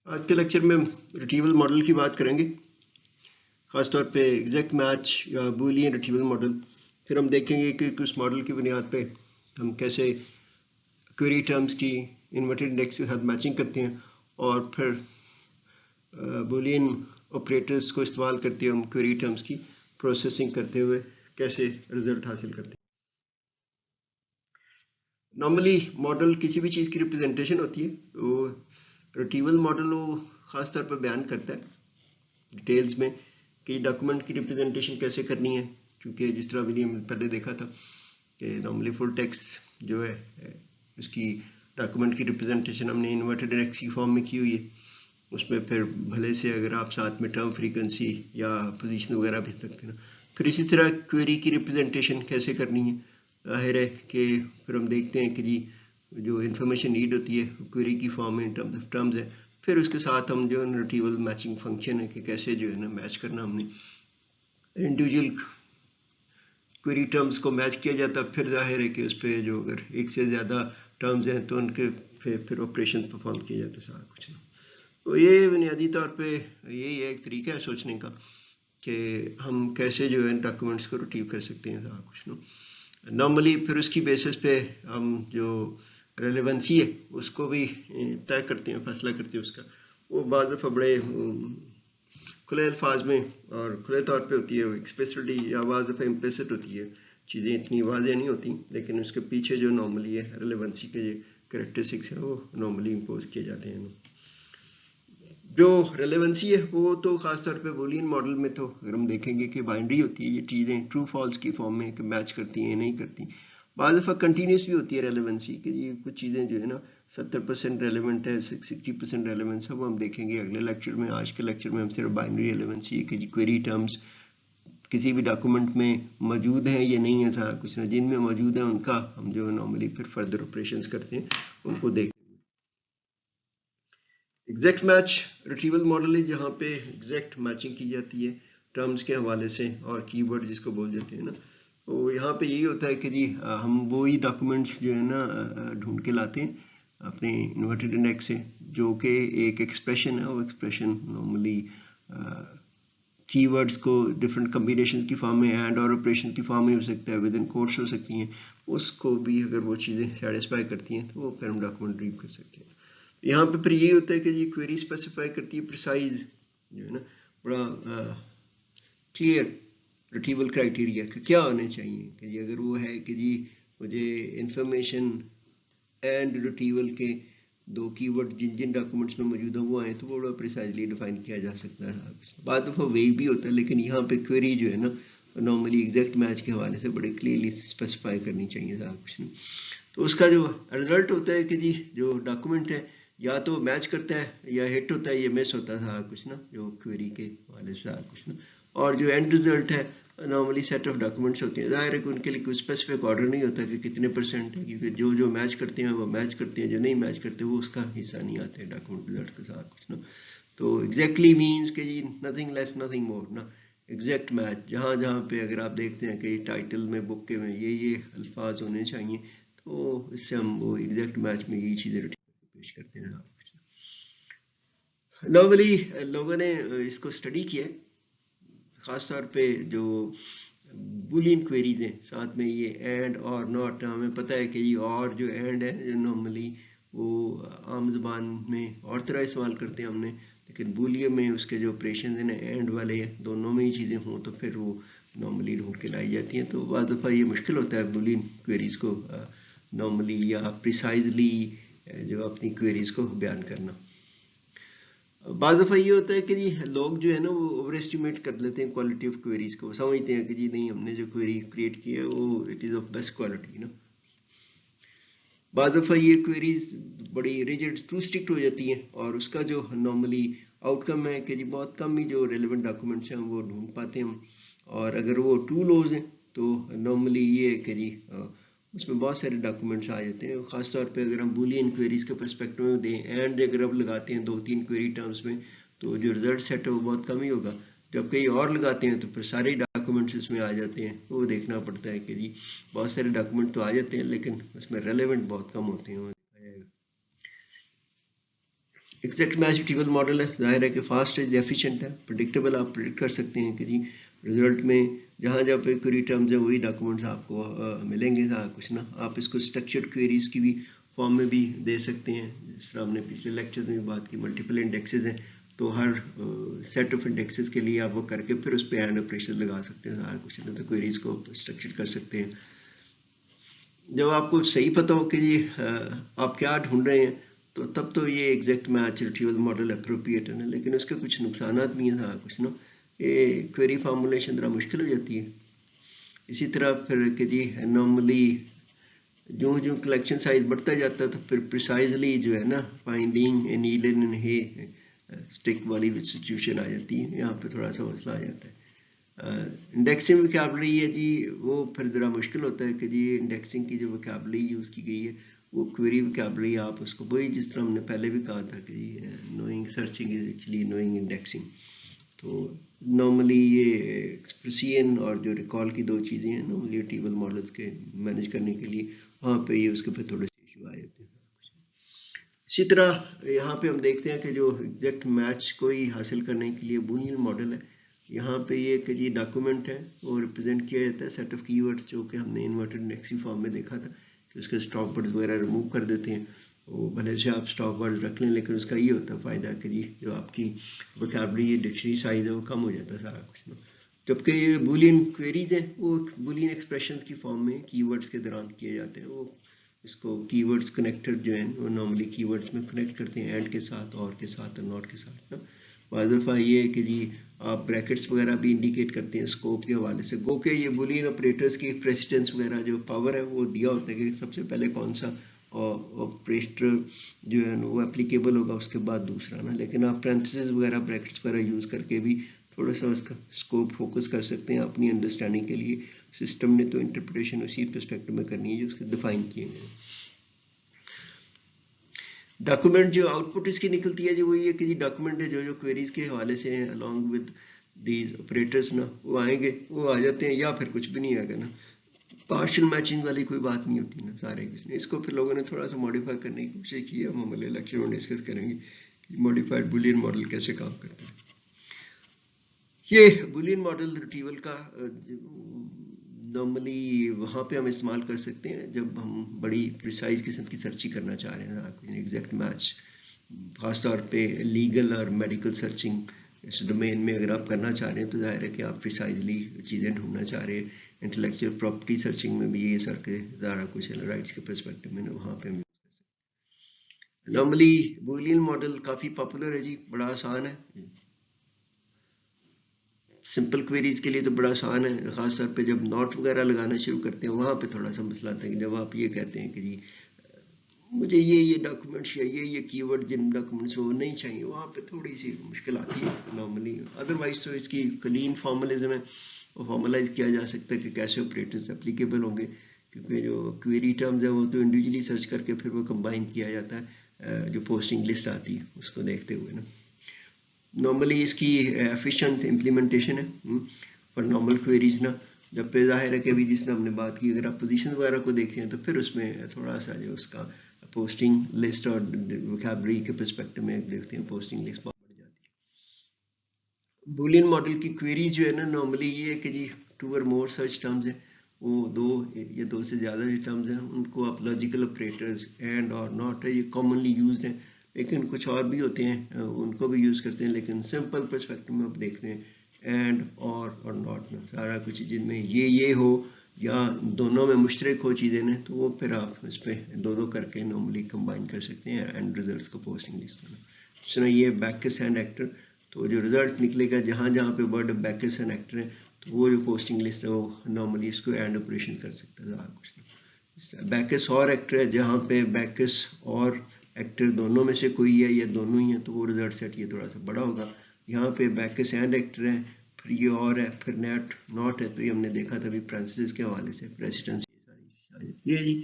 आज के लेक्चर में रिट्रीवल मॉडल की बात करेंगे, ख़ासतौर पे एग्जैक्ट मैच या बूलियन रिट्रीवल मॉडल। फिर हम देखेंगे कि उस मॉडल की बुनियाद पे हम कैसे क्वेरी टर्म्स की इन्वर्टेड इंडेक्स के साथ मैचिंग करते हैं और फिर बूलियन ऑपरेटर्स को इस्तेमाल करते हुए हम क्वेरी टर्म्स की प्रोसेसिंग करते हुए कैसे रिजल्ट हासिल करते हैं। नॉर्मली मॉडल किसी भी चीज़ की रिप्रेजेंटेशन होती है, तो रिट्रीवल मॉडल वो ख़ास तौर पर बयान करता है डिटेल्स में कि डॉक्यूमेंट की रिप्रेजेंटेशन कैसे करनी है। क्योंकि जिस तरह मैंने पहले देखा था कि नॉर्मली फुल टेक्स्ट जो है उसकी डॉक्यूमेंट की रिप्रेजेंटेशन हमने इन्वर्टेड इंडेक्स की फॉर्म में की हुई है। उसमें फिर भले से अगर आप साथ में टर्म फ्रीक्वेंसी या पोजीशन वगैरह भेज सकते हैं ना। फिर इसी तरह क्वेरी की रिप्रेजेंटेशन कैसे करनी है, जाहिर है कि फिर हम देखते हैं कि जी जो इन्फॉर्मेशन नीड होती है क्वेरी की फॉर्म में इन टर्म्स ऑफ टर्म्स है। फिर उसके साथ हम जो रिट्रीवल मैचिंग फंक्शन है कि कैसे जो है ना मैच करना हमने इंडिविजुअल क्वेरी टर्म्स को मैच किया जाता है। फिर जाहिर है कि उस पर जो अगर एक से ज़्यादा टर्म्स हैं तो उनके फिर ऑपरेशन परफॉर्म किए जाते सारा कुछ ना। तो ये बुनियादी तौर पे यही एक तरीका है सोचने का कि हम कैसे जो है डॉक्यूमेंट्स को रिट्रीव कर सकते हैं सारा कुछ ना। नॉर्मली फिर उसकी बेसिस पे हम जो रेलेवेंसी है उसको भी तय करते हैं, फैसला करते हैं उसका। वो बाज़ दफ़ा बड़े खुले अल्फाज में और खुले तौर पे होती है एक्सप्रेसिटी, या बाज़ दफ़ा इम्प्लिसिट होती है, चीज़ें इतनी वाज़ेह नहीं होती, लेकिन उसके पीछे जो नॉर्मली है रेलेवेंसी के कैरेक्टरिस्टिक्स हैं वो नॉर्मली इम्पोज किए जाते हैं। जो रेलेवेंसी है वो तो खासतौर पे बूलियन मॉडल में तो अगर हम देखेंगे कि बाइनरी होती है, ये चीज़ें ट्रू फॉल्स की फॉर्म में कि मैच करती हैं नहीं करती। बाज़ दफ़ा कंटिन्यूस भी होती है रेलेवेंसी कि ये कुछ चीज़ें जो है ना 70% रेलेवेंट है, 60% रेलेवेंस है, वो हम देखेंगे अगले लेक्चर में। आज के लेक्चर में हम सिर्फ बाइनरी रेलेवेंसी है कि क्वेरी टर्म्स किसी भी डॉक्यूमेंट में मौजूद हैं या नहीं है सारा कुछ ना, जिनमें मौजूद है उनका हम जो नॉर्मली फिर फर्दर ऑपरेशंस करते हैं उनको देख। एग्जैक्ट मैच रिट्रीवल मॉडल है जहाँ पे एग्जैक्ट मैचिंग की जाती है टर्म्स के हवाले से और कीवर्ड जिसको बोल देते हैं ना। तो यहाँ पे यही होता है कि जी हम वही डॉक्यूमेंट्स जो है ना ढूंढ के लाते हैं अपने इन्वर्टेड इंडेक्स से, जो कि एक एक्सप्रेशन है। वो एक्सप्रेशन नॉर्मली कीवर्ड्स को डिफरेंट कम्बिनेशन की फॉर्म में एंड और ऑपरेशन की फॉर्म में हो सकता है, विद इन कोट्स हो सकती हैं। उसको भी अगर वो चीज़ें सेटिस्फाई करती हैं तो वो फिर हम डॉक्यूमेंट रीड कर सकते हैं। यहाँ पे फिर ये होता है कि जी क्वेरी स्पेसिफाई करती है प्रिसाइज जो है ना बड़ा क्लियर रिट्रीवल क्राइटेरिया कि क्या होने चाहिए कि जी अगर वो है कि जी मुझे इंफॉर्मेशन एंड रिट्रीवल के दो कीवर्ड जिन जिन डॉक्यूमेंट्स में मौजूद है वो आए तो वो बड़ा प्रिसाइजली डिफाइन किया जा सकता है। बाद दफ़ा वेग भी होता है, लेकिन यहाँ पे क्वेरी जो है ना नॉर्मली एग्जैक्ट मैच के हवाले से बड़े क्लियरली स्पेसिफाई करनी चाहिए सारा कुछ ना। तो उसका जो रिजल्ट होता है कि जी जो डॉक्यूमेंट है या तो मैच करता है या हिट होता है या मिस होता है सारा कुछ ना, जो क्वेरी के हवाले से सारा कुछ ना। और जो एंड रिजल्ट है नॉर्मली सेट ऑफ डॉक्यूमेंट्स होते हैं, जाहिर है कि उनके लिए कोई स्पेसिफिक ऑर्डर नहीं होता कि कितने परसेंट है, क्योंकि जो जो मैच करते हैं वो मैच करते हैं, जो नहीं मैच करते वो उसका हिस्सा नहीं आते हैं डॉक्यूमेंट रिजल्ट के साथ कुछ ना। तो एग्जैक्टली मीन्स कि जी नथिंग लेस नथिंग मोर ना, एग्जैक्ट मैच। जहाँ जहाँ पे अगर आप देखते हैं कि टाइटल में बुक के में ये अल्फाज होने चाहिए, तो इससे हम वो एग्जैक्ट मैच में यही चीज़ें पेश करते हैं। नॉर्मली लोगों ने इसको स्टडी किया, ख़ास तौर पे जो बुलियन क्वेरीज हैं साथ में ये एंड और नॉट। हमें पता है कि ये और जो एंड है जो नॉर्मली वो आम ज़बान में और तरह इस्तेमाल करते हैं हमने, लेकिन बुलियन में उसके जो ऑपरेशन हैं ना एंड वाले हैं, दोनों में ही चीज़ें हों तो फिर वो नॉर्मली ढूंढ के लाई जाती हैं। तो बाद दफ़ा ये मुश्किल होता है बुलियन क्वेरीज को नॉर्मली या प्रिसाइजली जो अपनी क्वेरीज को बयान करना। बाज़ दफ़ा ये होता है कि जी लोग जो है ना वो ओवर एस्टिमेट कर लेते हैं क्वालिटी ऑफ क्वेरीज को, समझते हैं कि जी नहीं हमने जो क्वेरी क्रिएट की है वो it is of best quality ना। बाज़ दफ़ा ये क्वेरीज बड़ी रिजिड टू स्ट्रिक्ट हो जाती हैं और उसका जो नॉर्मली आउटकम है कि जी बहुत कम ही जो रेलिवेंट डॉक्यूमेंट्स हैं वो ढूंढ पाते हैं हम। और अगर वो टू लोज हैं तो नॉर्मली ये है कि जी उसमें बहुत सारे डॉक्यूमेंट्स आ जाते हैं। ख़ासतौर पे अगर हम बूलियन क्वेरीज के पर्सपेक्टिव में दें एंड अगर अब लगाते हैं 2-3 क्वेरी टर्म्स में, तो जो रिजल्ट सेट है वो बहुत कम ही होगा। जब कहीं और लगाते हैं तो फिर सारे डॉक्यूमेंट्स इसमें आ जाते हैं। वो देखना पड़ता है कि जी बहुत सारे डॉक्यूमेंट तो आ जाते हैं लेकिन उसमें रेलेवेंट बहुत कम होते हैं, वो देखा जाएगा। एग्जैक्ट मैच रिट्रीवल मॉडल है, जाहिर है कि फास्ट है, एफिशिएंट है, प्रिडिक्टेबल, आप प्रिडिक्ट कर सकते हैं कि जी रिजल्ट में जहाँ जहाँ पे क्वेरी टर्म्स है वही डॉक्यूमेंट्स आपको मिलेंगे। कुछ ना, आप इसको स्ट्रक्चर्ड क्वेरीज की भी फॉर्म में भी दे सकते हैं, जिस तरह हमने पिछले लेक्चर में भी बात की, मल्टीपल इंडेक्सेस हैं तो हर सेट ऑफ इंडेक्सेस के लिए आप वो करके फिर उस पर एंड ऑपरेशन लगा सकते हैं, सारा कुछ ना, तो क्वेरीज को स्ट्रक्चर कर सकते हैं। जब आपको सही पता हो कि ये आप क्या ढूंढ रहे हैं तो तब तो ये exact match retrieval model appropriate है ना, लेकिन उसके कुछ नुकसान भी हैं, कुछ ना, ये क्वेरी फार्मूलेशन जरा मुश्किल हो जाती है। इसी तरह फिर कि जी नॉर्मली जो जो कलेक्शन साइज बढ़ता जाता है तो फिर प्रिसाइजली जो है ना फाइंडिंग एन ईलन एंड हे स्टिक वाली सिचुएशन आ जाती है, यहाँ पे थोड़ा सा मसला आ जाता है। इंडेक्सिंग वोकैबुलरी है जी, वो फिर ज़रा मुश्किल होता है कि जी इंडेक्सिंग की जो वोकैबुलरी यूज़ की गई है वो क्वेरी वोकैबुलरी, आप उसको वही जिस तरह हमने पहले भी कहा था कि knowing searching is actually knowing indexing. तो नॉर्मली ये एक्सप्रेसियन और जो रिकॉल की दो चीज़ें हैं नॉर्मली रिट्रीवल मॉडल्स के मैनेज करने के लिए, वहाँ पे ये उसके पे थोड़े से इशू आ जाते हैं। इसी तरह यहाँ पे हम देखते हैं कि जो एग्जैक्ट मैच को ही हासिल करने के लिए बूलियन मॉडल है, यहाँ पे ये कि ये डॉक्यूमेंट है वो रिप्रेजेंट किया जाता है सेट ऑफ कीवर्ड्स, जो कि हमने इन्वर्टेड इंडेक्सिंग फॉर्म में देखा था कि उसके स्टॉप वर्ड्स वगैरह रिमूव कर देते हैं। वो भले से आप स्टॉप वर्ड्स रख लें, लेकिन उसका ये होता है फ़ायदा कि जी जो आपकी वोकैबुलरी डिक्शनरी साइज है वो कम हो जाता है सारा कुछ ना। जबकि ये बूलियन क्वेरीज हैं वो बूलियन एक्सप्रेशंस की फॉर्म में कीवर्ड्स के दौरान किए जाते हैं। वो इसको कीवर्ड्स कनेक्टर जो है वो नॉर्मली कीवर्ड्स में कनेक्ट करते हैं एंड के साथ, और के साथ और नॉट के साथ ना। बाज़ दफ़ा ये है कि जी आप ब्रैकेट्स वगैरह भी इंडिकेट करते हैं स्कोप के हवाले से, गो के ये बूलियन ऑपरेटर्स की प्रेसिडेंस वगैरह जो पावर है वो दिया होता है कि सबसे पहले कौन सा ऑपरेटर जो है वो एप्लीकेबल होगा, उसके बाद दूसरा ना। लेकिन आप पैरेंथेसिस वगैरह ब्रैकेट्स वगैरह यूज़ करके भी थोड़ा सा उसका स्कोप फोकस कर सकते हैं अपनी अंडरस्टैंडिंग के लिए। सिस्टम ने तो इंटरप्रिटेशन उसी पर्सपेक्टिव में करनी है जो उसके डिफाइन किए गए। डॉक्यूमेंट जो आउटपुट इसकी निकलती है जी वही है कि जी डॉक्यूमेंट है जो जो क्वेरीज के हवाले से हैं अलॉन्ग विद दीज ऑपरेटर्स ना, वो आएंगे, वो आ जाते हैं, या फिर कुछ भी नहीं आएगा ना। पार्शियल मैचिंग वाली कोई बात नहीं होती ना सारे किसने, इसको फिर लोगों ने थोड़ा सा मॉडिफाई करने की कोशिश की है, हम अगले लेक्चर में डिस्कस करेंगे कि मॉडिफाइड बुलियन मॉडल कैसे काम करता है। ये बुलियन मॉडल रिट्रीवल का नॉर्मली वहाँ पे हम इस्तेमाल कर सकते हैं जब हम बड़ी प्रिसाइज किस्म की सर्चिंग करना चाह रहे हैं, एग्जैक्ट मैच, खासतौर पे लीगल और मेडिकल सर्चिंग इस डोमेन में अगर आप करना चाह रहे हैं तो जाहिर है कि आप प्रिसाइजली चीज़ें ढूंढना चाह रहे हैं। इंटेलेक्चुअल प्रॉपर्टी सर्चिंग में भी ये सर के ज़्यादा कुछ राइट्स के पर्सपेक्टिव में वहाँ पे हम नॉर्मली बुलियन मॉडल काफ़ी पॉपुलर है जी, बड़ा आसान है, सिंपल क्वेरीज के लिए तो बड़ा आसान है, ख़ास तौर पे जब नॉट वगैरह लगाना शुरू करते हैं वहाँ पे थोड़ा सा मसला आता है कि जब आप ये कहते हैं कि जी मुझे ये डॉक्यूमेंट्स चाहिए, ये कीवर्ड जिन डॉक्यूमेंट्स वो नहीं चाहिए, वहाँ पे थोड़ी सी मुश्किल आती है नॉर्मली। अदरवाइज तो इसकी क्लीन फॉर्मलिज्म है, वो फॉर्मलाइज किया जा सकता है कि कैसे ऑपरेटर्स एप्लीकेबल होंगे, क्योंकि जो क्वेरी टर्म्स है वो तो इंडिविजुअली सर्च करके फिर वो कंबाइन किया जाता है जो पोस्टिंग लिस्ट आती है उसको देखते हुए ना। नॉर्मली इसकी एफिशिएंट इम्प्लीमेंटेशन है फॉर नॉर्मल क्वेरीज ना। जब पे जाहिर है कि अभी जिसने हमने बात की, अगर आप पोजीशन वगैरह को देखते हैं तो फिर उसमें थोड़ा सा जो उसका पोस्टिंग लिस्ट और वोकैबुलरी के पर्सपेक्टिव में देखते हैं पोस्टिंग लिस्ट बहुत बढ़ जाती है। बूलियन मॉडल की क्वेरी जो है ना नॉर्मली ये है कि जी 2 और मोर सर्च टर्म्स हैं, वो दो या दो से ज़्यादा जो टर्म्स हैं उनको आप लॉजिकल ऑपरेटर्स एंड और नॉट है ये कॉमनली यूज्ड हैं, लेकिन कुछ और भी होते हैं उनको भी यूज़ करते हैं, लेकिन सिंपल पर्सपेक्टिव में आप देखते हैं एंड और नॉट में सारा कुछ जिनमें ये हो या दोनों में मुश्तरक हो चीज़ें ने, तो वो फिर आप इस पर दो करके नॉर्मली कंबाइन कर सकते हैं एंड रिजल्ट्स को पोस्टिंग लिस्ट करना। सुना ये बैकस एंड एक्टर, तो जो रिजल्ट निकलेगा जहाँ जहाँ पे वर्ड बैकस एंड एक्टर है तो वो जो पोस्टिंग लिस्ट है वो नॉर्मली इसको एंड ऑपरेशन कर सकता है, ज़्यादा कुछ नहीं। बैकस और एक्टर है, जहाँ पे बैकस और एक्टर दोनों में से कोई है या दोनों ही है तो वो रिजल्ट सेट ये थोड़ा सा बड़ा होगा। यहाँ पे बैकस एंड एक्टर है, फिर ये और है, फिर नेट नॉट है, तो ये हमने देखा था अभी प्रेसिडेंस के हवाले से, प्रेसिडेंस ये जी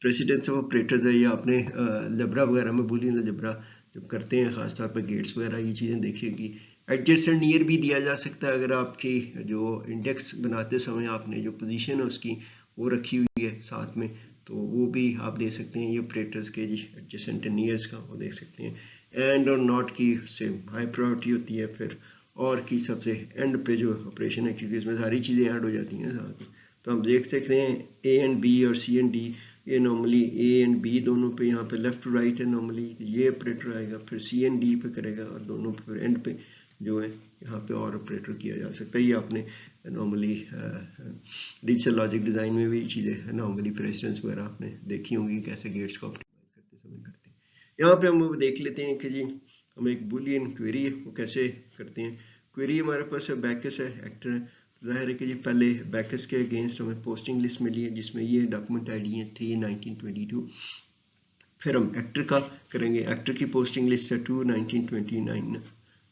प्रेसिडेंस ऑफ ऑपरेटर्स है, ये आपने अलजबरा वगैरह में बूलियन अलजबरा जब करते हैं खासतौर पर गेट्स वगैरह ये चीज़ें देखिएगी। एडजेसेंट नियर भी दिया जा सकता है अगर आपकी जो इंडेक्स बनाते समय आपने जो पोजीशन है उसकी वो रखी हुई है साथ में, तो वो भी आप दे सकते हैं। ये ऑपरेटर्स के जी एडजेसेंट नियर्स का वो देख सकते हैं। एंड और नॉट की से हाई प्रायोरिटी होती है, फिर और की सबसे एंड पे जो ऑपरेशन है, क्योंकि इसमें सारी चीज़ें ऐड हो जाती हैं साथ में। तो हम देख सकते हैं ए एंड बी और सी एंड डी, ये नॉर्मली ए एंड बी दोनों पे यहाँ पे लेफ्ट टू राइट है नॉर्मली, ये ऑपरेटर आएगा, फिर सी एंड डी पे करेगा और दोनों पे फिर एंड पे जो है यहाँ पे और ऑपरेटर किया जा सकता है। ये आपने नॉर्मली डिजिटल लॉजिक डिज़ाइन में भी चीज़ें नॉर्मली प्रेसिडेंस वगैरह आपने देखी होंगी कैसे गेट्स को ऑप्टिमाइज करते समय करते हैं। यहाँ पे हम देख लेते हैं कि जी हम एक बुलियन क्वेरी है वो कैसे करते हैं। क्वेरी हमारे पास है बैकस है, एक्टर है। जाहिर है कि जी पहले बैकस के अगेंस्ट हमें पोस्टिंग लिस्ट मिली है जिसमें ये डॉक्यूमेंट आईडी है 3/1922। फिर हम एक्टर का करेंगे, एक्टर की पोस्टिंग लिस्ट है 2/1929।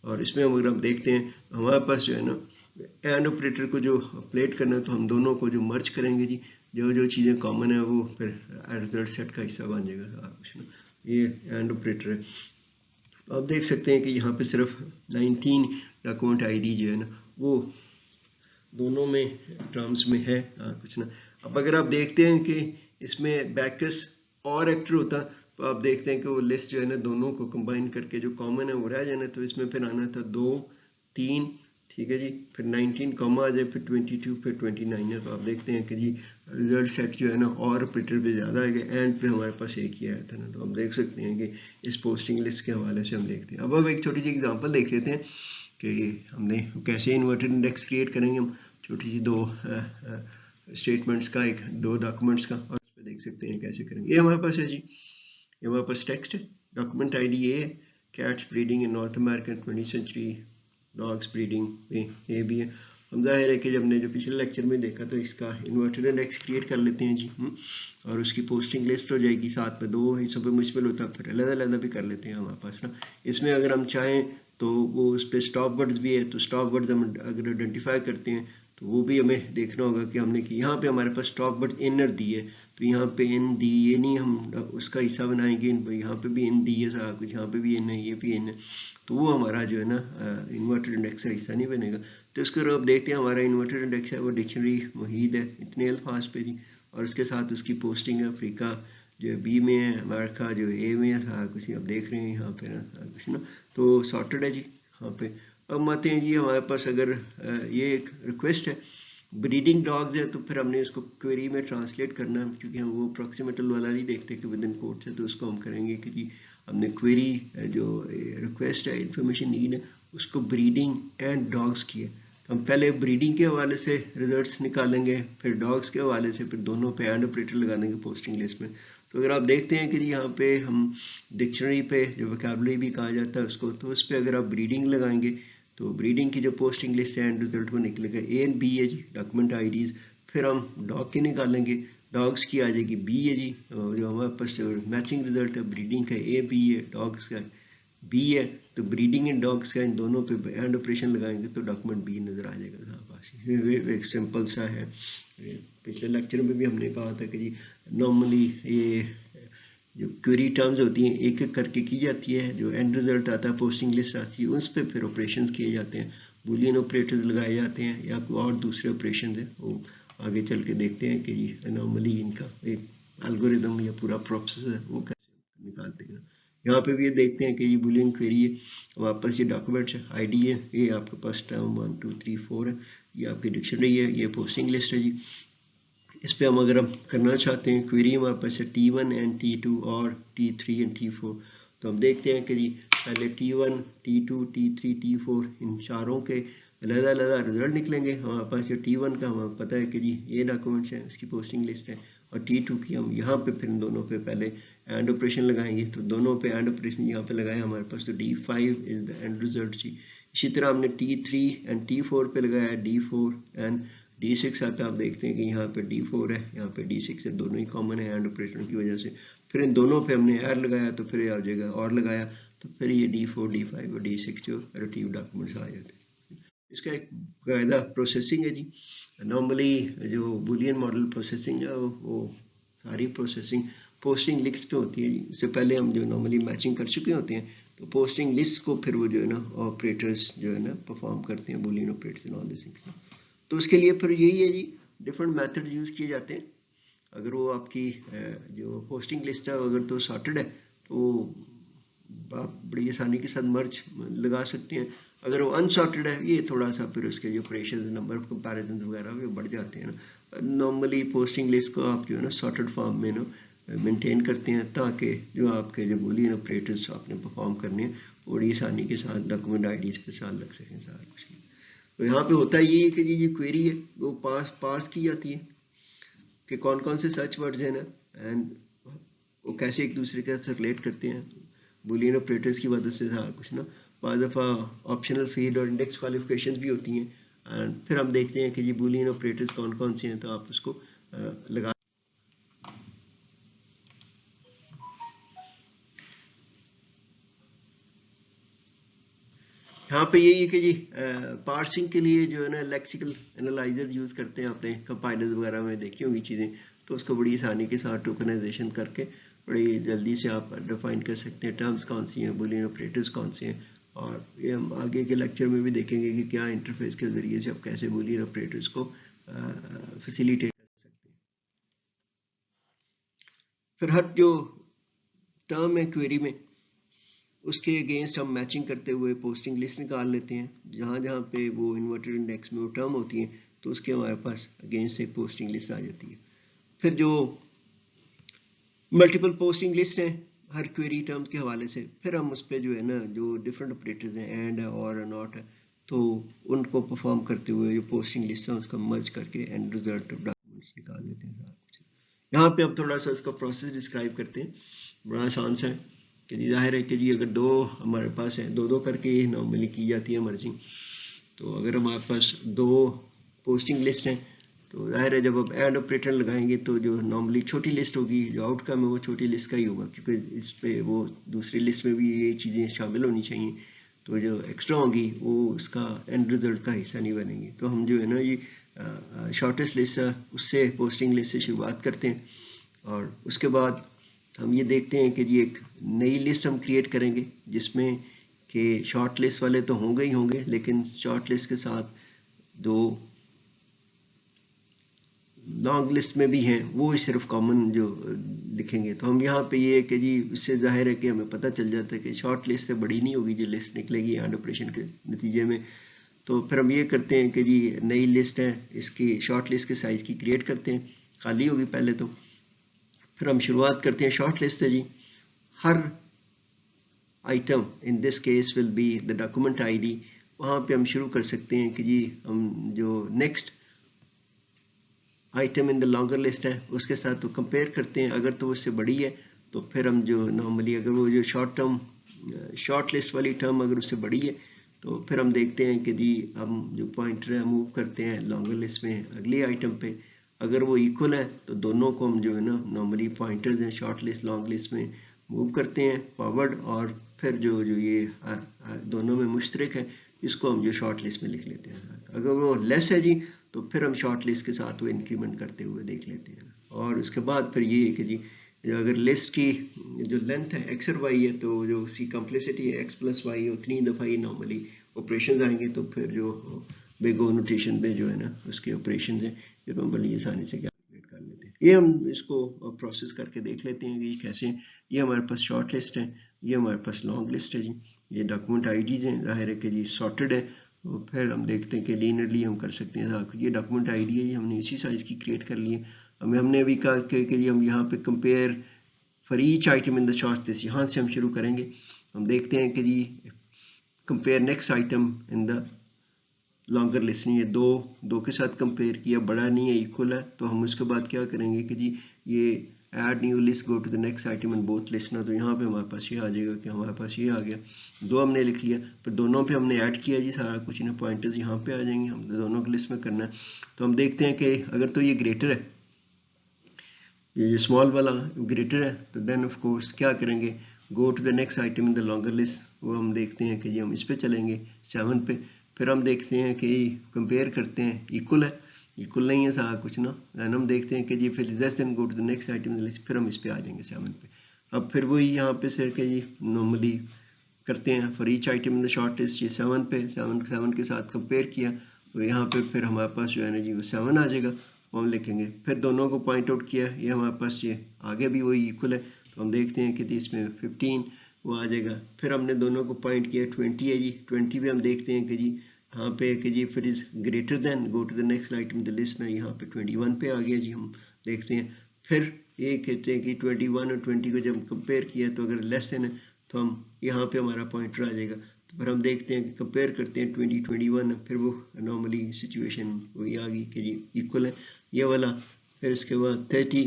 और इसमें अगर हम देखते हैं हमारे पास जो है ना एंड ऑपरेटर को जो प्लेट करना है, तो हम दोनों को जो मर्ज करेंगे जी, जो जो चीज़ें कॉमन है वो फिर रिजल्ट सेट का हिस्सा बन जाएगा कुछ ना। ये एंड ऑपरेटर है। आप देख सकते हैं कि यहाँ पे सिर्फ 19 डॉक्यूमेंट आईडी जो है ना वो दोनों में टर्म्स में है कुछ ना। अब अगर आप देखते हैं कि इसमें बैकस और एक्टर होता, तो आप देखते हैं कि वो लिस्ट जो है ना दोनों को कंबाइन करके जो कॉमन है वो रह जाना, तो इसमें फिर आना था 2 3, ठीक है जी, फिर 19 कॉमा आ जाए, फिर 22, फिर 29 है। तो आप देखते हैं कि जी रिजल्ट सेट जो है ना और ऑपरेटर पे ज़्यादा आएगा, एंड पे हमारे पास एक ही आया था ना। तो हम देख सकते हैं कि इस पोस्टिंग लिस्ट के हवाले से हम देखते हैं। अब हम एक छोटी सी एग्जांपल देख लेते हैं कि हमने कैसे इन्वर्टेड इंडेक्स क्रिएट करेंगे। हम छोटी सी दो स्टेटमेंट्स का, एक दो डॉक्यूमेंट्स का, और उस पर देख सकते हैं कैसे करेंगे। ये हमारे पास है जी, ये हमारे पास टेक्स्ट है, डॉक्यूमेंट आईडी ये है, cats breeding in North America 20th century, dogs breeding में ये भी है। हम जाहिर है कि जब हमने जो पिछले लेक्चर में देखा तो इसका इन्वर्टेड इंडेक्स क्रिएट कर लेते हैं जी, और उसकी पोस्टिंग लिस्ट हो जाएगी, साथ में दो हिस्सों पे मुश्किल होता है, फिर अलग अलग भी कर लेते हैं हमारे पास ना। इसमें अगर हम चाहें तो वो उस पर स्टॉप वर्ड्स भी है, तो स्टॉप वर्ड्स हम अगर आइडेंटिफाई करते हैं तो वो भी हमें देखना होगा कि हमने कि यहाँ पे हमारे पास स्टॉप वर्ड इनर दी है, तो यहाँ पे इन दी, ये नहीं हम उसका हिस्सा बनाएंगे, यहाँ पे भी इन दी है सारा कुछ, यहाँ पे भी इन है, ये भी इन है, तो वो हमारा जो है ना इन्वर्टेड इंडेक्स का हिस्सा नहीं बनेगा। तो इसको अब देखते हैं, हमारा इन्वर्टेड इंडेक्स है वो डिक्शनरी मुहीद है इतने अल्फाज पे जी, और उसके साथ उसकी पोस्टिंग है अफ्रीका जो बी में है, अमेरिका जो ए में है, सारा कुछ आप देख रहे हैं यहाँ पे ना कुछ ना। तो सॉर्टेड है जी यहाँ पे। अब आते हैं जी हमारे पास अगर ये एक रिक्वेस्ट है, ब्रीडिंग डॉग्स है, तो फिर हमने इसको क्वेरी में ट्रांसलेट करना है, क्योंकि हम वो अप्रॉक्सीमेटल वाला नहीं देखते कि विद इन कोट्स है, तो उसको हम करेंगे कि जी हमने क्वेरी जो रिक्वेस्ट है, इंफॉर्मेशन नीड है, उसको ब्रीडिंग एंड डॉग्स की है। तो हम पहले ब्रीडिंग के हवाले से रिजल्ट्स निकालेंगे, फिर डॉग्स के हवाले से, फिर दोनों पे एंड ऑपरेटर लगा देंगे पोस्टिंग लिस्ट में। तो अगर आप देखते हैं कि यहाँ पे हम डिक्शनरी पे जो वोकैबुलरी भी कहा जाता है उसको, तो उस पर अगर आप ब्रीडिंग लगाएंगे तो ब्रीडिंग की जो पोस्टिंग लिस्ट है एंड रिजल्ट वो निकलेगा ए एंड बी है जी डॉक्यूमेंट आईडीज। फिर हम डॉग की निकालेंगे, डॉग्स की आ जाएगी बी है जी, जो हमारे पास मैचिंग रिजल्ट है ब्रीडिंग का ए बी है, डॉग्स का बी है, तो ब्रीडिंग एंड डॉग्स का इन दोनों पे एंड ऑपरेशन लगाएंगे तो डॉक्यूमेंट बी नज़र आ जाएगा हमारे पास। एक सिंपल सा है, पिछले लेक्चर में भी हमने कहा था कि जी नॉर्मली ये जो क्वेरी टर्म्स होती हैं एक एक करके की जाती है, जो एंड रिजल्ट आता है पोस्टिंग लिस्ट आती है उस पर फिर ऑपरेशंस किए जाते हैं, बूलियन ऑपरेटर्स लगाए जाते हैं या कोई और दूसरे ऑपरेशंस हैं, वो आगे चल के देखते हैं कि जी नॉर्मली इनका एक एल्गोरिदम या पूरा प्रोसेस है वो कैसे निकालते हैं। यहाँ पे भी ये देखते हैं कि ये बूलियन क्वेरी है, हमारे पास ये डॉक्यूमेंट्स है, आईडी है, ये आपके पास टर्म 1 2 3 4 है, ये आपकी डिक्शनरी है, ये पोस्टिंग लिस्ट है जी। इस पर हम अगर हम करना चाहते हैं क्वेरी हमारे पास है T1 एंड T2 और T3 एंड T4, तो हम देखते हैं कि जी पहले T1 T2 T3 T4 इन चारों के अलग अलग रिजल्ट निकलेंगे। हमारे पास जो T1 का हमें पता है कि जी ये डॉक्यूमेंट्स है, इसकी पोस्टिंग लिस्ट है, और T2 की हम यहाँ पे फिर दोनों पे पहले एंड ऑपरेशन लगाएंगे, तो दोनों पे एंड ऑपरेशन यहाँ पे लगाया हमारे पास, तो D5 is the end result जी। इसी तरह हमने T3 एंड T4 पे लगाया D4 एंड D6 आता है, आप देखते हैं कि यहाँ पे D4 है, यहाँ पे D6 है, दोनों ही कॉमन है एंड ऑपरेटर की वजह से। फिर इन दोनों पे हमने R लगाया तो फिर आ जाएगा, और लगाया तो फिर ये D4 D5 और D6 जो रिलेटिव डॉक्यूमेंट्स आ जाते हैं। इसका एक कायदा प्रोसेसिंग है जी। नॉर्मली जो बुलियन मॉडल प्रोसेसिंग है वो सारी प्रोसेसिंग पोस्टिंग लिस्ट पे होती है जी। इससे पहले हम जो नॉर्मली मैचिंग कर चुके होते हैं, तो पोस्टिंग लिस्ट को फिर वो जो है ना ऑपरेटर्स जो है ना परफॉर्म करते हैं, Boolean operators and all this things. तो उसके लिए फिर यही है जी, डिफरेंट मेथड्स यूज़ किए जाते हैं। अगर वो आपकी जो पोस्टिंग लिस्ट है अगर तो सॉर्टेड है तो आप बड़ी आसानी के साथ मर्ज लगा सकते हैं। अगर वो अनसॉर्टेड है ये थोड़ा सा फिर उसके जो ऑपरेशन नंबर ऑफ कंपैरिजन वगैरह भी बढ़ जाते हैं ना। नॉर्मली पोस्टिंग लिस्ट को आप जो है ना सॉर्टेड फॉर्म में ना मेंटेन करते हैं ताकि जो आपके जो बूलियन ऑपरेटर्स आपने परफॉर्म करने हैं बड़ी आसानी के साथ डॉक्यूमेंट आईडीज के साथ लग सकें सारा कुछ। तो यहाँ पे होता ये है कि जी ये क्वेरी है वो पार्स की जाती है कि कौन कौन से सर्च वर्ड्स हैं ना एंड वो कैसे एक दूसरे के साथ रिलेट करते हैं बूलियन ऑपरेटर्स की मदद से सारा कुछ ना। बाद दफ़ा ऑप्शनल फील्ड और इंडेक्स क्वालिफिकेशन भी होती हैं एंड फिर हम देखते हैं कि जी बूलियन ऑपरेटर्स कौन कौन से हैं तो आप उसको लगा। यहाँ पे यही है कि जी पार्सिंग के लिए जो है ना लेक्सिकल एनालाइजर यूज़ करते हैं अपने कंपाइलर्स वगैरह में देखी होंगी चीज़ें तो उसको बड़ी आसानी के साथ टोकनाइजेशन करके बड़ी जल्दी से आप डिफाइन कर सकते हैं टर्म्स कौन सी हैं बूलियन ऑपरेटर्स कौन से हैं। और ये हम आगे के लेक्चर में भी देखेंगे कि क्या इंटरफेस के ज़रिए से आप कैसे बूलियन ऑपरेटर्स को फैसिलिटेट कर सकते हैं। फिर हर जो टर्म है क्वेरी में उसके अगेंस्ट हम मैचिंग करते हुए पोस्टिंग लिस्ट निकाल लेते हैं जहाँ जहाँ पे वो इन्वर्टेड इंडेक्स में वो टर्म होती है तो उसके हमारे पास अगेंस्ट एक पोस्टिंग लिस्ट आ जाती है। फिर जो मल्टीपल पोस्टिंग लिस्ट है हर क्वेरी टर्म के हवाले से फिर हम उस पर जो है ना जो डिफरेंट ऑपरेटर्स हैं एंड है और नॉट है तो उनको परफॉर्म करते हुए जो पोस्टिंग लिस्ट है उसका मर्ज करके एंड रिजल्ट ऑफ डॉक्यूमेंट्स निकाल लेते हैं सारा कुछ। यहाँ पे अब थोड़ा सा इसका प्रोसेस डिस्क्राइब करते हैं बड़ा आसान सा है कि जी जाहिर है कि जी अगर दो हमारे पास है दो दो करके नॉर्मली की जाती है मर्जिंग। तो अगर हमारे पास दो पोस्टिंग लिस्ट हैं तो जाहिर है जब आप एंड ऑपरेटर लगाएंगे तो जो नॉर्मली छोटी लिस्ट होगी जो आउटकम है वो छोटी लिस्ट का ही होगा क्योंकि इस पे वो दूसरी लिस्ट में भी ये चीज़ें शामिल होनी चाहिए तो जो एक्स्ट्रा होगी वो उसका एंड रिजल्ट का हिस्सा नहीं बनेगी। तो हम जो है ना ये शॉर्टेस्ट लिस्ट उससे पोस्टिंग लिस्ट से शुरुआत करते हैं और उसके बाद हम ये देखते हैं कि जी एक नई लिस्ट हम क्रिएट करेंगे जिसमें कि शॉर्ट लिस्ट वाले तो होंगे ही होंगे लेकिन शॉर्ट लिस्ट के साथ दो लॉन्ग लिस्ट में भी हैं वो सिर्फ कॉमन जो लिखेंगे। तो हम यहाँ पे ये है कि जी इससे जाहिर है कि हमें पता चल जाता है कि शॉर्ट लिस्ट से बड़ी नहीं होगी जो लिस्ट निकलेगी एंड ऑपरेशन के नतीजे में। तो फिर हम ये करते हैं कि जी नई लिस्ट है इसकी शॉर्ट लिस्ट के साइज़ की क्रिएट करते हैं खाली होगी पहले तो। फिर हम शुरुआत करते हैं शॉर्ट लिस्ट है जी हर item in this case will be the document ID वहाँ पे हम शुरू कर सकते हैं कि जी हम जो next item in the longer list है उसके साथ तो कंपेयर करते हैं अगर तो उससे बड़ी है तो फिर हम जो नॉर्मली अगर वो जो शॉर्ट लिस्ट वाली टर्म अगर उससे बड़ी है तो फिर हम देखते हैं कि जी हम जो पॉइंटर है मूव करते हैं लॉन्गर लिस्ट में अगली आइटम पे अगर वो इक्वल है तो दोनों को हम जो है ना नॉर्मली पॉइंटर्स हैं शॉर्ट लिस्ट लॉन्ग लिस्ट में मूव करते हैं फॉरवर्ड और फिर जो ये दोनों में मुश्तरक है इसको हम जो शॉर्ट लिस्ट में लिख लेते हैं। अगर वो लेस है जी तो फिर हम शॉर्ट लिस्ट के साथ वो इंक्रीमेंट करते हुए देख लेते हैं और उसके बाद फिर ये है कि जी अगर लिस्ट की जो लेंथ है एक्स और वाई है तो जो उसकी कॉम्प्लेक्सिटी है एक्स प्लस वाई उतनी दफ़ा ही नॉर्मली ऑपरेशन आएंगे तो फिर जो बिग ओ नोटेशन पे जो है ना उसके ऑपरेशन है जो हम बड़ी आसानी से कैलकुलेट कर लेते हैं। ये हम इसको प्रोसेस करके देख लेते हैं कि कैसे ये हमारे पास शॉर्ट लिस्ट है ये हमारे पास लॉन्ग लिस्ट है जी ये डॉक्यूमेंट आईडीज़ हैं जाहिर है कि जी सॉर्टेड है तो फिर हम देखते हैं कि लीनियरली हम कर सकते हैं। ये डॉक्यूमेंट आईडी है हमने इसी साइज़ की क्रिएट कर ली है। हमने अभी कहा कि जी हम यहाँ पे compare for each item in the short list यहाँ से हम शुरू करेंगे। हम देखते हैं कि जी compare next item in the longer list नहीं है दो के साथ कंपेयर किया बड़ा नहीं है इक्वल है तो हम उसके बाद क्या करेंगे कि जी ये add new list go to the next item in both list ना तो यहाँ पे हमारे पास ये आ जाएगा कि हमारे पास ये आ गया दो हमने लिख लिया फिर दोनों पे हमने ऐड किया जी सारा कुछ इन्हें पॉइंटर्स यहाँ पे आ जाएंगे हम दोनों की लिस्ट में करना है। तो हम देखते हैं कि अगर तो ये ग्रेटर है ये स्मॉल वाला ग्रेटर है तो देन ऑफ कोर्स क्या करेंगे go to the next item in the longer list वो हम देखते हैं कि जी हम इस पे चलेंगे 7 पे फिर हम देखते हैं कि कंपेयर करते हैं इक्वल है इक्वल नहीं है सारा कुछ ना दैन हम देखते हैं कि जी फिर less than go to the next item list फिर हम इस पे आ जाएंगे 7 पे। अब फिर वही यहाँ पे से कि जी नॉर्मली करते हैं for each item in the short list ये 7 पे 7 के साथ कंपेयर किया तो यहाँ पे फिर हमारे पास जो है ना जी वो 7 आ जाएगा वो हम लिखेंगे। फिर दोनों को पॉइंट आउट किया, ये हमारे पास ये आगे भी वही इक्वल है, तो हम देखते हैं कि इसमें 15 वो आ जाएगा। फिर हमने दोनों को पॉइंट किया 20 है जी, 20 भी हम देखते हैं कि जी यहाँ पे है कि जी फिर is greater than, go to the next item the list ना, यहाँ पे 21 पे आ गया जी, हम देखते हैं। फिर ये कहते हैं कि 21 और 20 को जब कंपेयर किया तो अगर लेस देन है तो हम यहाँ पे हमारा पॉइंटर आ जाएगा। तो फिर हम देखते हैं कि कंपेयर करते हैं 20 21, फिर वो नॉर्मली सिचुएशन वही आ गई कि जी इक्वल है ये वाला। फिर उसके बाद 30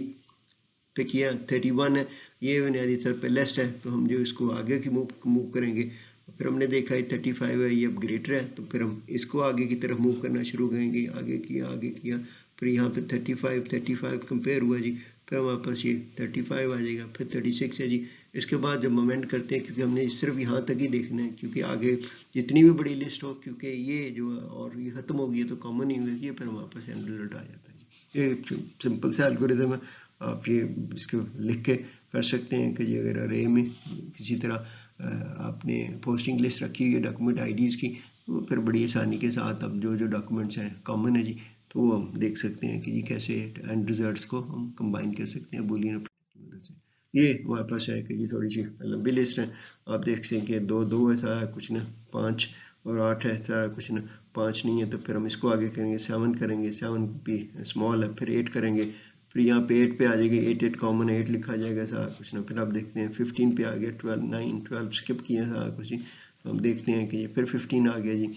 पे किया, 31 है, ये बुनियादी तौर पे लेस्ट है, तो हम जो इसको आगे की मूव करेंगे। फिर हमने देखा है 35 है, ये अब ग्रेटर है, तो फिर हम इसको आगे की तरफ मूव करना शुरू करेंगे, आगे किया। फिर यहाँ पे 35 कंपेयर हुआ जी, फिर हमारे पास ये 35 आ जाएगा, फिर 36 है जी। इसके बाद जब मोमेंट करते हैं, क्योंकि हमने सिर्फ यहाँ तक ही देखना है, क्योंकि आगे जितनी भी बड़ी लिस्ट हो, क्योंकि ये जो है और ये खत्म हो गई है तो कॉमन ही होगी, फिर हमारे पास एंड रिजल्ट आ जाता है जी। ये सिंपल सा एल्गोरिथम है, आप ये इसको लिख के कर सकते हैं कि जी अगर अरे में किसी तरह आपने पोस्टिंग लिस्ट रखी हुई है डॉक्यूमेंट आईडीज़ की, तो फिर बड़ी आसानी के साथ अब जो डॉक्यूमेंट्स हैं कॉमन है जी, तो वो हम देख सकते हैं कि जी कैसे एंड रिजल्ट्स को हम कंबाइन कर सकते हैं बूलियन ऑपरेटर की मदद से। ये हमारे पास है कि जी थोड़ी सी लंबी लिस्ट है, आप देख सकते हैं कि 2 है, सारा कुछ ना 5 और 8 है, सारा कुछ ना 5 नहीं है, तो फिर हम इसको आगे करेंगे 7 करेंगे, 7 भी स्मॉल है, फिर 8 करेंगे, फिर यहाँ पे 8 पे आ जाएगी, 8 कॉमन है, 8 लिखा जाएगा सारा कुछ ना। फिर आप देखते हैं 15 पे आ गया, 12 स्किप किया सारा कुछ ही, तो हम देखते हैं कि फिर 15 आ गया जी।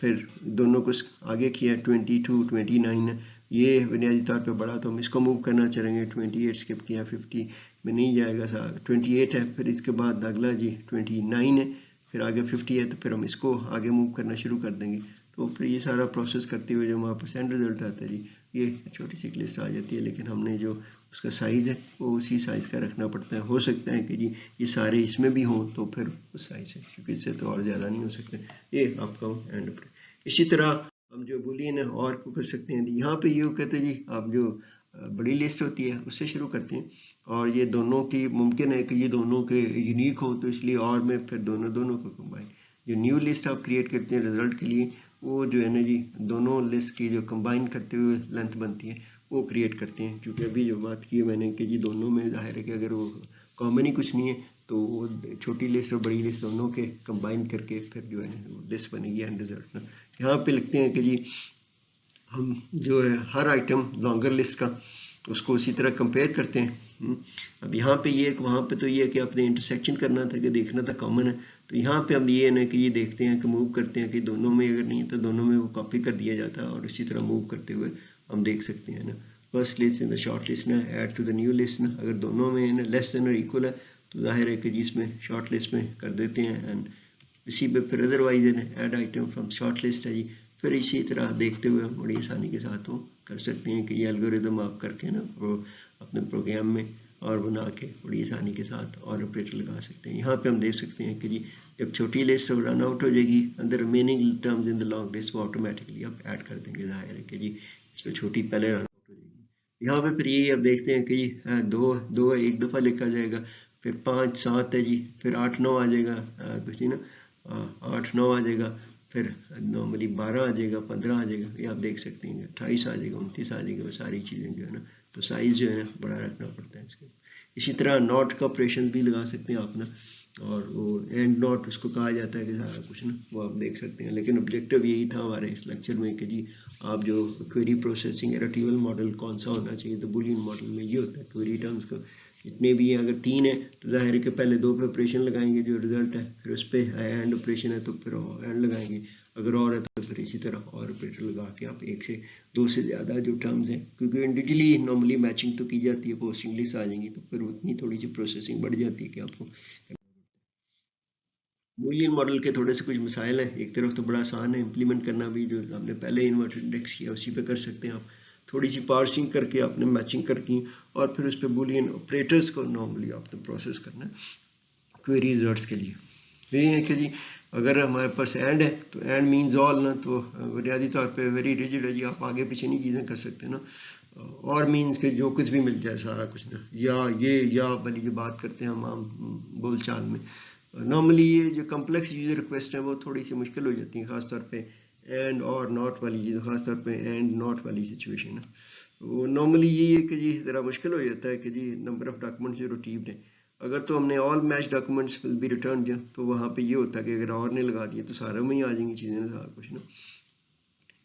फिर दोनों को आगे किया 22 29 है, ये बुनियादी तौर पे बड़ा, तो हम इसको मूव करना चाहेंगे, 28 स्किप किया, 50 में नहीं जाएगा सारा, 28 है, फिर इसके बाद अगला जी 29 है, फिर आगे 50 है, तो फिर हम इसको आगे मूव करना शुरू कर देंगे। तो फिर ये सारा प्रोसेस करते हुए जो हमारे पास एंड रिजल्ट आता है जी, ये छोटी सी लिस्ट आ जाती है, लेकिन हमने जो उसका साइज़ है वो उसी साइज़ का रखना पड़ता है। हो सकता है कि जी ये सारे इसमें भी हों तो फिर उस साइज़ है, क्योंकि इससे तो और ज़्यादा नहीं हो सकते। ये आपका एंड। इसी तरह हम जो बूलियन है और को कर सकते हैं, यहाँ पे ये कहते हैं जी आप जो बड़ी लिस्ट होती है उससे शुरू करते हैं, और ये दोनों की मुमकिन है कि ये दोनों के यूनिक हो, तो इसलिए और में फिर दोनों को कंबाइन, जो न्यू लिस्ट आप क्रिएट करते हैं रिजल्ट के लिए, वो जो है ना जी दोनों लिस्ट की जो कंबाइन करते हुए लेंथ बनती है वो क्रिएट करते हैं। क्योंकि अभी जो बात की है मैंने कि जी दोनों में जाहिर है कि अगर वो कॉमन ही कुछ नहीं है, तो वो छोटी लिस्ट और बड़ी लिस्ट दोनों के कंबाइन करके फिर जो है ना लिस्ट बनेगी एंड रिजल्ट ना। यहाँ पे लिखते हैं कि जी हम जो है हर आइटम लॉन्गर लिस्ट का उसको उसी तरह कंपेयर करते हैं। अब यहाँ पे ये वहाँ पे तो ये है कि आपने इंटरसेक्शन करना था, कि देखना था कॉमन है, तो यहाँ पे हम ये है ना कि ये देखते हैं कि मूव करते हैं कि दोनों में अगर नहीं है तो दोनों में वो कॉपी कर दिया जाता है, और इसी तरह मूव करते हुए हम देख सकते हैं ना first list in the short list ना add to the new list ना, अगर दोनों में है ना लेस देन और इक्वल है तो जाहिर है कि जिसमें शॉर्ट लिस्ट में कर देते हैं, एंड इसी पे फिर अदरवाइज है ना add item from short list है जी। फिर इसी तरह देखते हुए हम बड़ी आसानी के साथ वो कर सकते हैं कि ये एल्गोरिदम आप करके ना वो अपने प्रोग्राम में और बना के बड़ी आसानी के साथ और ऑपरेटर लगा सकते हैं। यहाँ पे हम देख सकते हैं कि जी जब छोटी लिस्ट रन आउट हो जाएगी and the remaining terms in the long list वो ऑटोमेटिकली आप ऐड कर देंगे, जाहिर है कि जी इसमें छोटी पहले रन आउट हो जाएगी। यहाँ पे फिर यही अब देखते हैं कि जी दो एक दफ़ा लिखा जाएगा, फिर 5 7 है जी, फिर 8 9 आ जाएगा, कुछ नहीं ना 8 9 आ जाएगा, फिर नॉर्मली 12 आ जाएगा, 15 आ जाएगा, ये आप देख सकते हैं 28 आ जाएगा, 29 आ जाएगा, वो सारी चीज़ें जो है ना, तो साइज़ जो है ना बड़ा रखना पड़ता है इसके। इसी तरह नॉट का ऑपरेशन भी लगा सकते हैं आप ना, और वो एंड नॉट उसको कहा जाता है कि सारा कुछ ना वो आप देख सकते हैं। लेकिन ऑब्जेक्टिव यही था हमारे इस लेक्चर में कि जी आप जो क्वेरी प्रोसेसिंग इटरेटिव मॉडल कौन सा होना चाहिए, तो बूलियन मॉडल में ये होता है क्वेरी टर्म्स का जितने भी हैं, अगर 3 है तो जाहिर है कि पहले 2 पे ऑपरेशन लगाएंगे जो रिजल्ट है, फिर उस पर एंड ऑपरेशन है तो फिर एंड लगाएंगे, अगर और है तो फिर इसी तरह और ऑपरेटर लगा के आप 1 से 2 से ज़्यादा जो टर्म्स हैं, क्योंकि इंडिविजुअली नॉर्मली मैचिंग तो की जाती है, पोस्टिंग लिस्ट आ जाएंगी तो फिर उतनी थोड़ी सी प्रोसेसिंग बढ़ जाती है कि आपको। बूलियन मॉडल के थोड़े से कुछ मसाइल हैं, एक तरफ तो बड़ा आसान है इम्प्लीमेंट करना भी, जो हमने पहले इन्वर्टेड इंडेक्स किया उसी पे कर सकते हैं आप, थोड़ी सी पार्सिंग करके आपने मैचिंग करके और फिर उस पर बूलियन ऑपरेटर्स को नॉर्मली आपने प्रोसेस करना है क्वेरी रिजल्ट्स के लिए। यही है कि जी अगर हमारे पास एंड है तो एंड मीन्स ऑल ना, तो बुनियादी तौर पे वेरी रिजिड है जी, आप आगे पीछे नहीं चीज़ें कर सकते ना, और मीन्स के जो कुछ भी मिल जाए सारा कुछ ना, या ये या वाली जो बात करते हैं हम आम बोल चाल में, नॉर्मली ये जो कम्प्लेक्स यूजर रिक्वेस्ट है वो थोड़ी सी मुश्किल हो जाती है, खासतौर पे एंड और नॉट वाली चीज़, खासतौर पे एंड नॉट वाली सिचुएशन है। वो नॉर्मली यही है कि जी ज़रा मुश्किल हो जाता है कि जी नंबर ऑफ डॉक्यूमेंट्स जो रिटीव्ड हैं, अगर तो हमने all match documents will be return दिया तो वहाँ पे ये होता है कि अगर और ने लगा दिए तो सारे में ही आ जाएंगी चीज़ें ना, सारा कुछ ना।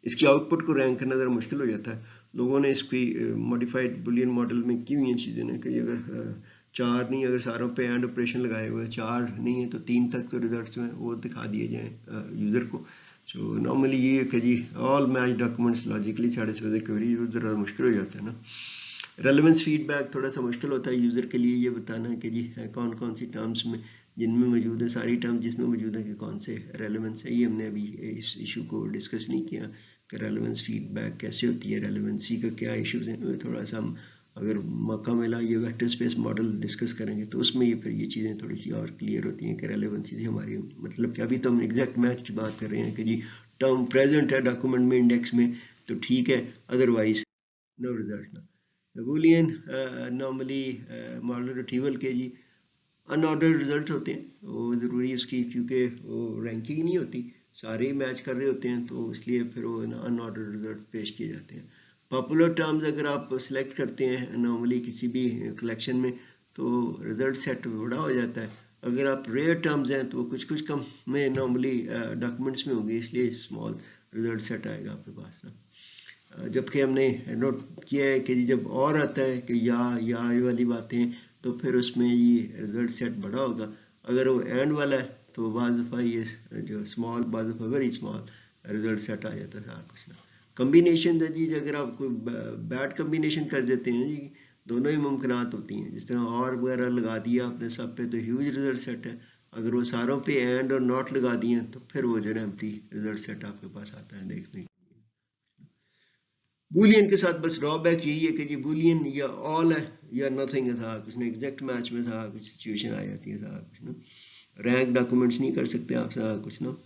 इसकी आउटपुट को रैंक करना ज़रा मुश्किल हो जाता है। लोगों ने इसकी मॉडिफाइड बुलियन मॉडल में की हुई हैं चीज़ें ना कि अगर चार नहीं, अगर सारों पे एंड ऑपरेशन लगाए हुए हैं, चार नहीं है तो 3 तक तो रिजल्ट्स में वो दिखा दिए जाएँ यूज़र को। सो नॉर्मली ये है कि जी all match documents logically satisfy the query, ज़रा मुश्किल हो जाता है ना। रेलेवेंस फीडबैक थोड़ा सा मुश्किल होता है यूज़र के लिए ये बताना है कि जी कौन कौन सी टर्म्स में जिनमें मौजूद है, सारी टर्म जिसमें मौजूद है कि कौन से रेलेवेंस है। ये हमने अभी इस इशू को डिस्कस नहीं किया कि रेलेवेंस फीडबैक कैसे होती है, रेलेवेंसी का क्या इशूज़ हैं। थोड़ा सा हम अगर मौका मिला ये वेक्टर स्पेस मॉडल डिस्कस करेंगे तो उसमें ये फिर ये चीज़ें थोड़ी सी और क्लियर होती हैं कि रेलेवेंसी से हमारी मतलब कि अभी तो हम एग्जैक्ट मैच की बात कर रहे हैं कि जी टर्म प्रेजेंट है डॉक्यूमेंट में इंडेक्स में तो ठीक है, अदरवाइज नो रिजल्ट ना। बूलियन नॉर्मली मॉडल रिट्रीवल के जी अनऑर्डर्ड रिजल्ट होते हैं, वो ज़रूरी उसकी क्योंकि वो रैंकिंग नहीं होती, सारे ही मैच कर रहे होते हैं तो इसलिए फिर वो अनऑर्डर्ड रिजल्ट पेश किए जाते हैं। पॉपुलर टर्म्स अगर आप सिलेक्ट करते हैं नॉर्मली किसी भी कलेक्शन में तो रिजल्ट सेट बड़ा हो जाता है। अगर आप रेयर टर्म्स हैं तो वो कुछ कुछ कम में नॉर्मली डॉक्यूमेंट्स में होंगे, इसलिए स्मॉल रिजल्ट सेट आएगा आपके पास ना। जबकि हमने नोट किया है कि जब और आता है कि या ये वाली बातें तो फिर उसमें ये रिजल्ट सेट बड़ा होगा। अगर वो एंड वाला है तो बाज़ दफ़ा ये जो स्मॉल बाज़ दफ़ा वेरी स्मॉल रिजल्ट सेट आ जाता है सारा कुछ ना। कम्बिनेशन है जी, अगर आप कोई बैड कम्बिनेशन कर देते हैं जी, दोनों ही मुमकिनात होती हैं। जिस तरह और वगैरह लगा दिया आपने सब पे तो ह्यूज रिजल्ट सेट है, अगर वो सारों पे एंड और नॉट लगा दिए तो फिर वो जो है एम्प्टी रिजल्ट सेट आपके पास आता है देखने। बूलियन के साथ बस ड्रॉबैक यही है कि जी बूलियन या ऑल है या नथिंग है, सारा कुछ ना। एग्जैक्ट मैच में सारा कुछ सिचुएशन आ जाती है, सारा कुछ ना। रैंक डॉक्यूमेंट्स नहीं कर सकते आप सारा कुछ ना।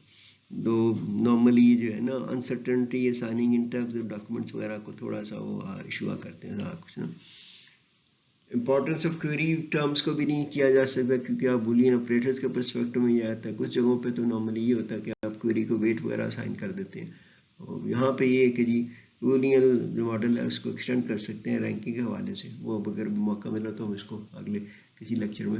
दो नॉर्मली जो है ना uncertainty signing in terms of documents वगैरह को थोड़ा सा वो इशू करते हैं सारा कुछ ना। इंपॉर्टेंस ऑफ क्वेरी टर्म्स को भी नहीं किया जा सकता क्योंकि आप बूलियन ऑपरेटर्स के परस्पेक्टिव में ये आता है। कुछ जगहों पे तो नॉर्मली ये होता है कि आप क्वेरी को वेट वगैरह असाइन कर देते हैं, और यहाँ पे ये है कि जी बूलियन जो मॉडल है उसको एक्सटेंड कर सकते हैं रैंकिंग के हवाले से। वो अगर मौका मिला तो हम इसको अगले किसी लेक्चर में